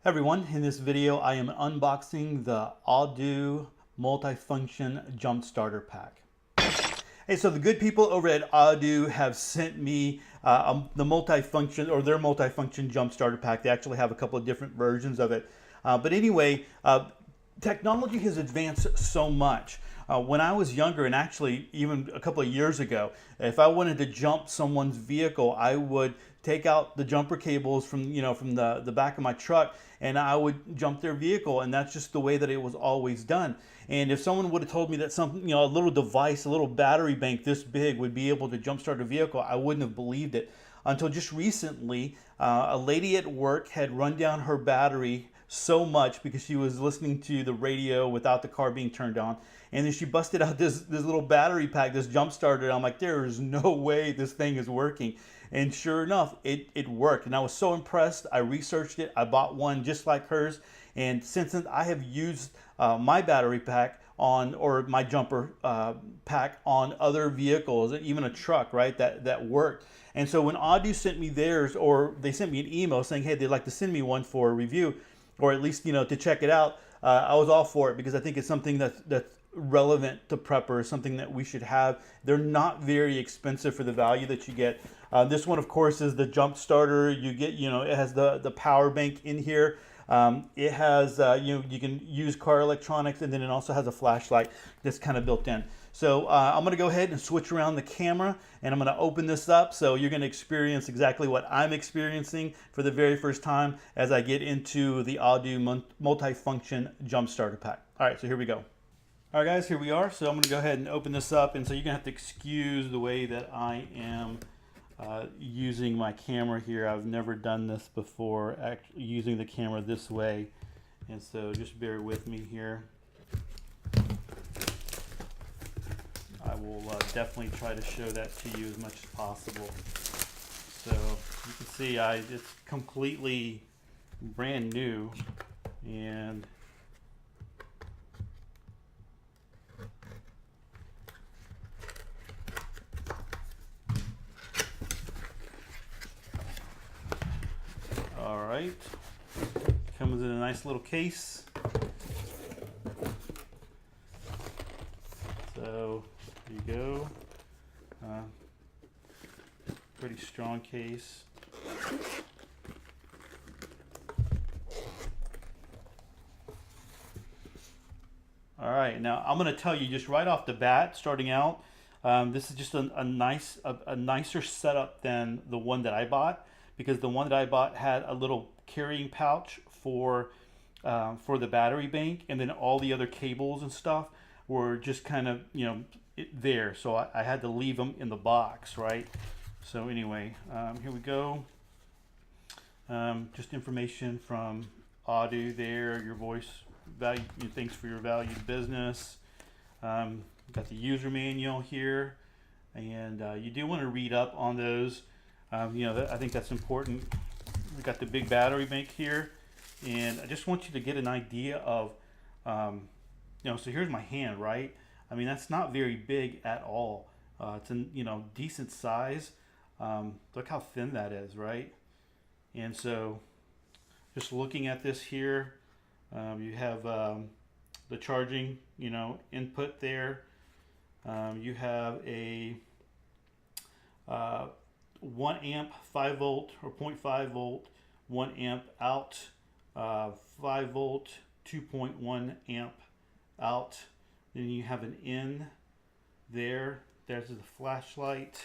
Everyone, in this video I am unboxing the Audew Multi-Function Jump Starter pack. Hey, so the good people over at Audew have sent me the multi-function or their multi-function jump starter pack. They actually have a couple of different versions of it. But anyway, technology has advanced so much. When I was younger, and actually even a couple of years ago, if I wanted to jump someone's vehicle, I would take out the jumper cables from the back of my truck, and I would jump their vehicle, and that's just the way that it was always done. And if someone would have told me that something, a little device, a little battery bank this big would be able to jumpstart a vehicle, I wouldn't have believed it. Until just recently, a lady at work had run down her battery so much because she was listening to the radio without the car being turned on, and then she busted out this little battery pack, this jump starter. I'm like, there is no way this thing is working. And sure enough, it worked, and I was so impressed. I researched it. I bought one just like hers, and since then I have used my battery pack on, or my jumper pack on other vehicles, even a truck, right, that worked. And so when Audew sent me theirs, or they sent me an email saying, hey, they'd like to send me one for a review, or at least to check it out, I was all for it, because I think it's something that's relevant to preppers, something that we should have. They're not very expensive for the value that you get. This one, of course, is the jump starter. You get, it has the power bank in here. It has, you can use car electronics, and then it also has a flashlight that's kind of built in. So I'm going to go ahead and switch around the camera, and I'm going to open this up, so you're going to experience exactly what I'm experiencing for the very first time as I get into the Audew Multi-Function Jump Starter pack. All right, so here we go. All right, guys, here we are. So I'm going to go ahead and open this up, and so you're going to have to excuse the way that I am using my camera here. I've never done this before, actually using the camera this way, and so just bear with me here. I will definitely try to show that to you as much as possible. So you can see it's completely brand new, and all right, comes in a nice little case. So there you go. Pretty strong case. All right, now I'm going to tell you just right off the bat, starting out, this is just a nicer setup than the one that I bought, because the one that I bought had a little carrying pouch for the battery bank, and then all the other cables and stuff were just kind of there. So I had to leave them in the box, right? So anyway, here we go. Just information from Audew there. Your voice value. Thanks for your valued business. Got the user manual here, and you do want to read up on those. I think that's important. We got the big battery bank here, and I just want you to get an idea of, so here's my hand, right? I mean, that's not very big at all. It's a decent size. Look how thin that is, right? And so just looking at this here, you have the charging, input there. You have a 1 amp 5 volt or 0.5 volt 1 amp out, 5 volt 2.1 amp out. Then you have an in there. There's the flashlight,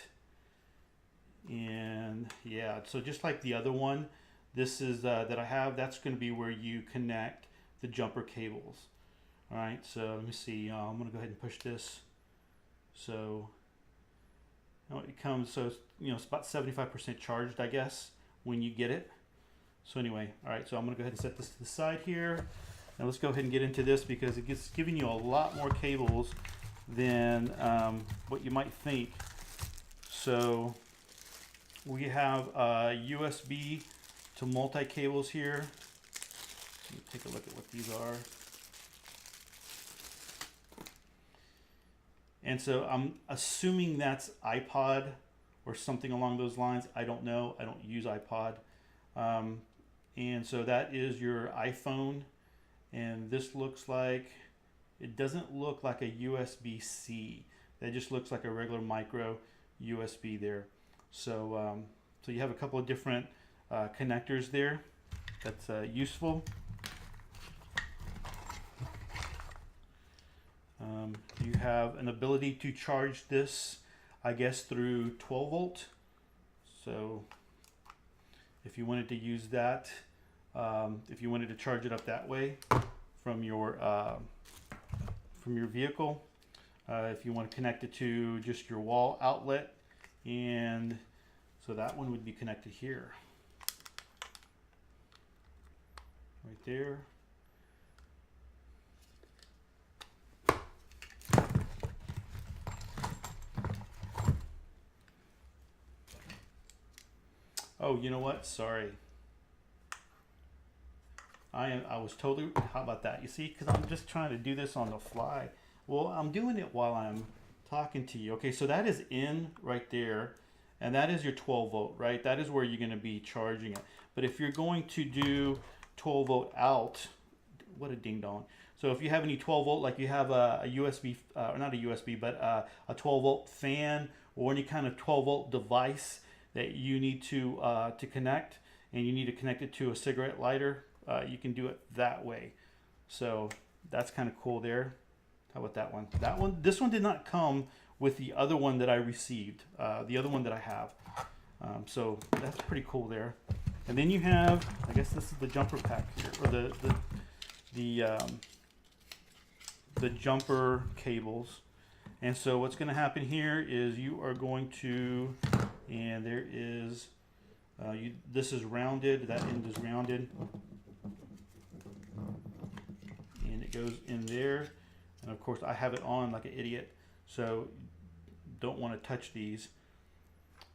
and yeah, so just like the other one, this is that I have, that's going to be where you connect the jumper cables. All right, so let me see. I'm going to go ahead and push this. So it comes, so it's about 75% charged, I guess, when you get it. So anyway, all right, so I'm going to go ahead and set this to the side here. Now let's go ahead and get into this, because it's giving you a lot more cables than what you might think. So we have USB to multi cables here. Let me take a look at what these are. And so I'm assuming that's iPod or something along those lines. I don't know. I don't use iPod. And so that is your iPhone. And this looks like, it doesn't look like a USB-C. That just looks like a regular micro USB there. So, so you have a couple of different connectors there. That's useful. You have an ability to charge this, I guess, through 12 volt. So if you wanted to use that, if you wanted to charge it up that way from your vehicle, if you want to connect it to just your wall outlet, and so that one would be connected here, right there. Oh, you know what? Sorry. I was totally, how about that? You see, because I'm just trying to do this on the fly. Well, I'm doing it while I'm talking to you. Okay, so that is in right there, and that is your 12 volt, right? That is where you're going to be charging it. But if you're going to do 12 volt out, what a ding dong. So if you have any 12 volt, like you have a USB, or not a USB, but a 12 volt fan or any kind of 12 volt device that you need to connect, and you need to connect it to a cigarette lighter, you can do it that way. So that's kind of cool there. How about that one? That one, this one did not come with the other one that I received, the other one that I have. So that's pretty cool there. And then you have, I guess this is the jumper pack here, or the jumper cables. And so what's going to happen here is you are going to, and there is, this is rounded, that end is rounded, and it goes in there. And of course I have it on like an idiot, so don't want to touch these.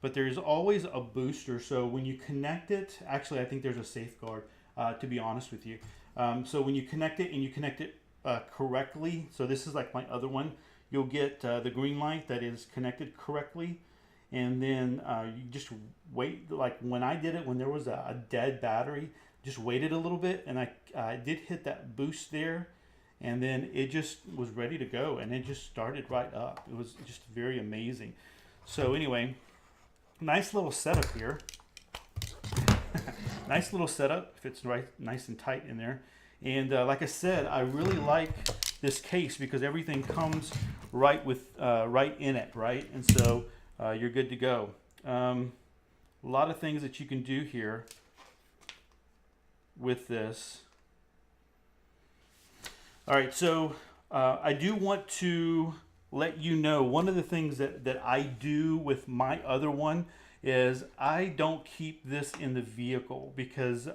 But there's always a booster, so when you connect it, actually I think there's a safeguard, to be honest with you. So when you connect it, and you connect it correctly, so this is like my other one, you'll get the green light that is connected correctly. And then you just wait, like when I did it, when there was a dead battery, just waited a little bit, and I did hit that boost there, and then it just was ready to go, and it just started right up. It was just very amazing. So anyway, nice little setup here. Nice little setup, fits right nice and tight in there. And like I said, I really like this case because everything comes right with right in it, right? And so you're good to go. A lot of things that you can do here with this. All right, so I do want to let you know one of the things that I do with my other one is I don't keep this in the vehicle because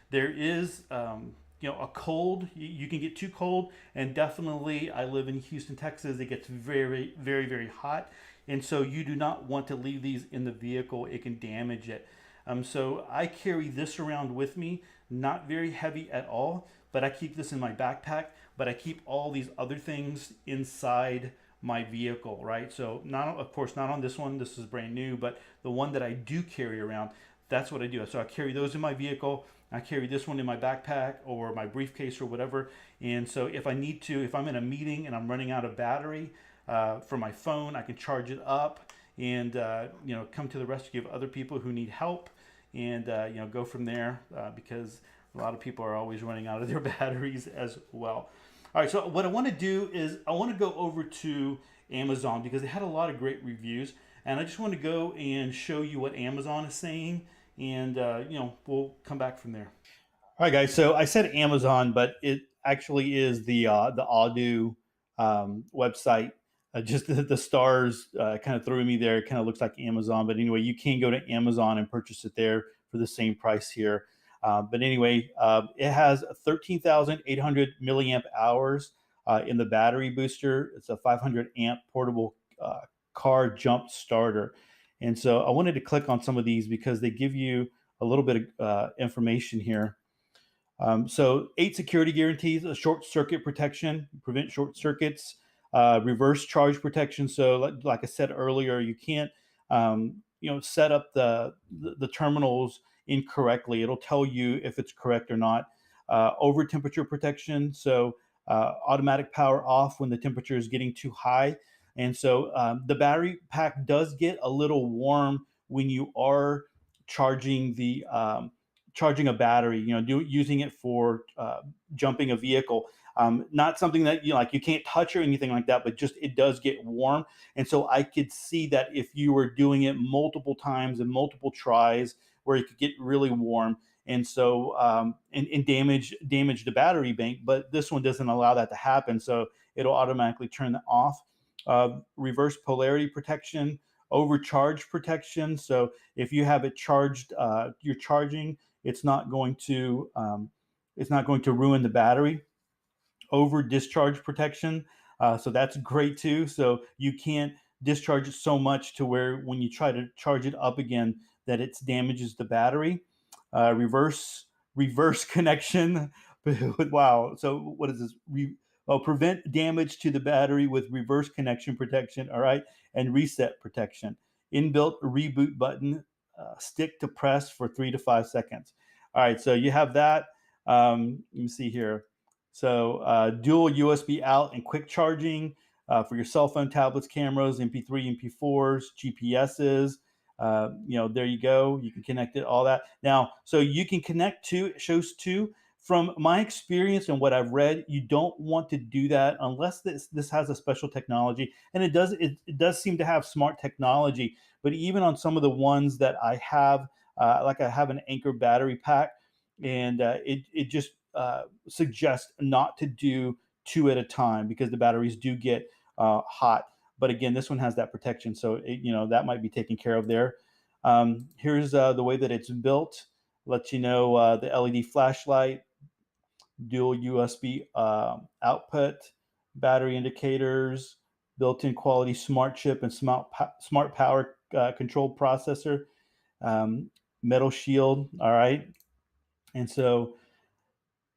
there is you know, a cold, you can get too cold, and definitely I live in Houston, Texas. It gets very, very, very hot. And so you do not want to leave these in the vehicle. It can damage it. So I carry this around with me, not very heavy at all, but I keep this in my backpack, but I keep all these other things inside my vehicle, right? So not, of course, not on this one, this is brand new, but the one that I do carry around, that's what I do. So I carry those in my vehicle. I carry this one in my backpack or my briefcase or whatever. And so if I need to, if I'm in a meeting and I'm running out of battery for my phone, I can charge it up and you know, come to the rescue of other people who need help, and you know, go from there because a lot of people are always running out of their batteries as well. All right, so what I want to do is I want to go over to Amazon because they had a lot of great reviews, and I just want to go and show you what Amazon is saying, and you know, we'll come back from there. All right, guys. So I said Amazon, but it actually is the Audew website. Just the stars kind of threw me there. It kind of looks like Amazon, but anyway, you can go to Amazon and purchase it there for the same price here. But anyway, it has 13,800 milliamp hours in the battery booster. It's a 500 amp portable car jump starter. And so I wanted to click on some of these because they give you a little bit of information here. So 8 security guarantees, a short circuit protection, prevent short circuits, reverse charge protection. So like I said earlier, you can't you know, set up the terminals incorrectly. It'll tell you if it's correct or not. Over temperature protection, so automatic power off when the temperature is getting too high. And so the battery pack does get a little warm when you are charging the charging a battery, using it for jumping a vehicle. Not something that you can't touch or anything like that, but just it does get warm. And so I could see that if you were doing it multiple times and multiple tries, where it could get really warm, and so and damage the battery bank. But this one doesn't allow that to happen, so it'll automatically turn that off. Reverse polarity protection, overcharge protection. So if you have it charged, you're charging, it's not going to ruin the battery. Over discharge protection, so that's great too. So you can't discharge it so much to where when you try to charge it up again that it damages the battery. Reverse connection. Wow. So what is this? Prevent damage to the battery with reverse connection protection. All right, and reset protection. Inbuilt reboot button. Stick to press for 3 to 5 seconds. All right, so you have that. Let me see here. So dual USB out and quick charging for your cell phone, tablets, cameras, MP3, MP4s, GPSs. There you go. You can connect it, all that. Now, so you can connect to, it shows two. From my experience and what I've read, you don't want to do that unless this has a special technology. And it does seem to have smart technology. But even on some of the ones that I have, like I have an Anchor battery pack, and it just suggests not to do two at a time because the batteries do get hot. But again, this one has that protection, so that might be taken care of there. Here's the way that it's built. Lets you know the LED flashlight, dual USB output, battery indicators, built-in quality smart chip and smart power control processor, metal shield. All right, and so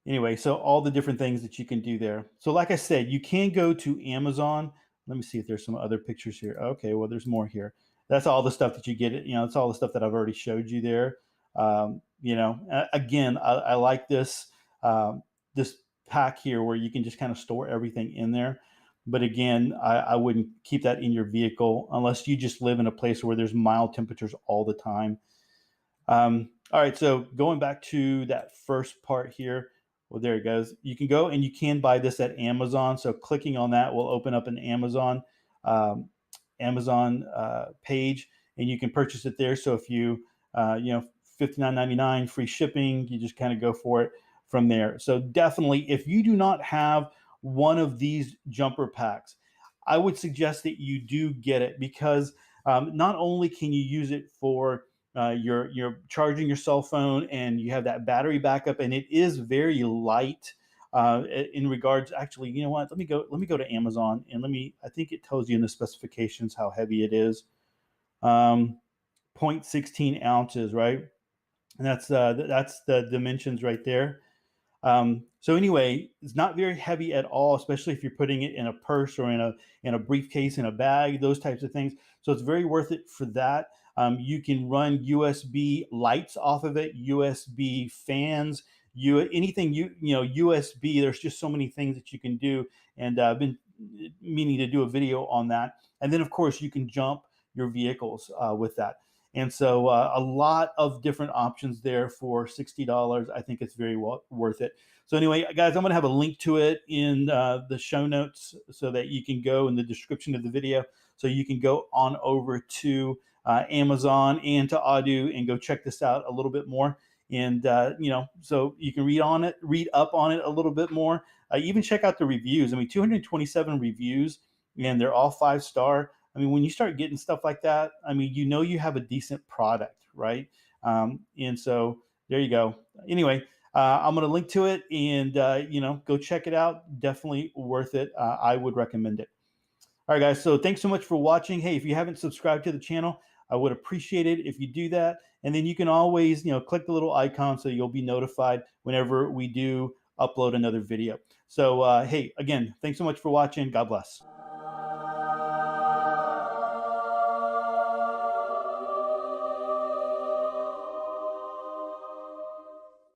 anyway, so all the different things that you can do there. So like I said, you can go to Amazon. Let me see if there's some other pictures here. Okay, well, there's more here. That's all the stuff that you get. It's all the stuff that I've already showed you there. Again, I like this pack here where you can just kind of store everything in there. But again, I wouldn't keep that in your vehicle unless you just live in a place where there's mild temperatures all the time. All right, so going back to that first part here, well, there it goes. You can go and you can buy this at Amazon. So clicking on that will open up an Amazon page, and you can purchase it there. So if you $59.99 free shipping, you just kind of go for it from there. So definitely, if you do not have one of these jumper packs, I would suggest that you do get it, because not only can you use it for you're charging your cell phone, and you have that battery backup, and it is very light in regards. Actually, you know what? Let me go to Amazon, and I think it tells you in the specifications how heavy it is. 0.16 ounces, right? And that's the dimensions right there. So anyway, it's not very heavy at all, especially if you're putting it in a purse or in a briefcase, in a bag, those types of things. So it's very worth it for that. You can run USB lights off of it, USB fans, anything USB. There's just so many things that you can do, and I've been meaning to do a video on that. And then of course you can jump your vehicles with that. And so a lot of different options there for $60. I think it's very worth it. So anyway, guys, I'm going to have a link to it in the show notes so that you can go in the description of the video. So you can go on over to Amazon and to Audew and go check this out a little bit more. And, so you can read up on it a little bit more. Even check out the reviews. I mean, 227 reviews, and they're all 5-star. I mean, when you start getting stuff like that, I mean, you have a decent product, right? And so there you go. Anyway, I'm going to link to it, and, go check it out. Definitely worth it. I would recommend it. All right, guys. So thanks so much for watching. Hey, if you haven't subscribed to the channel, I would appreciate it if you do that. And then you can always, click the little icon so you'll be notified whenever we do upload another video. So, hey, again, thanks so much for watching. God bless.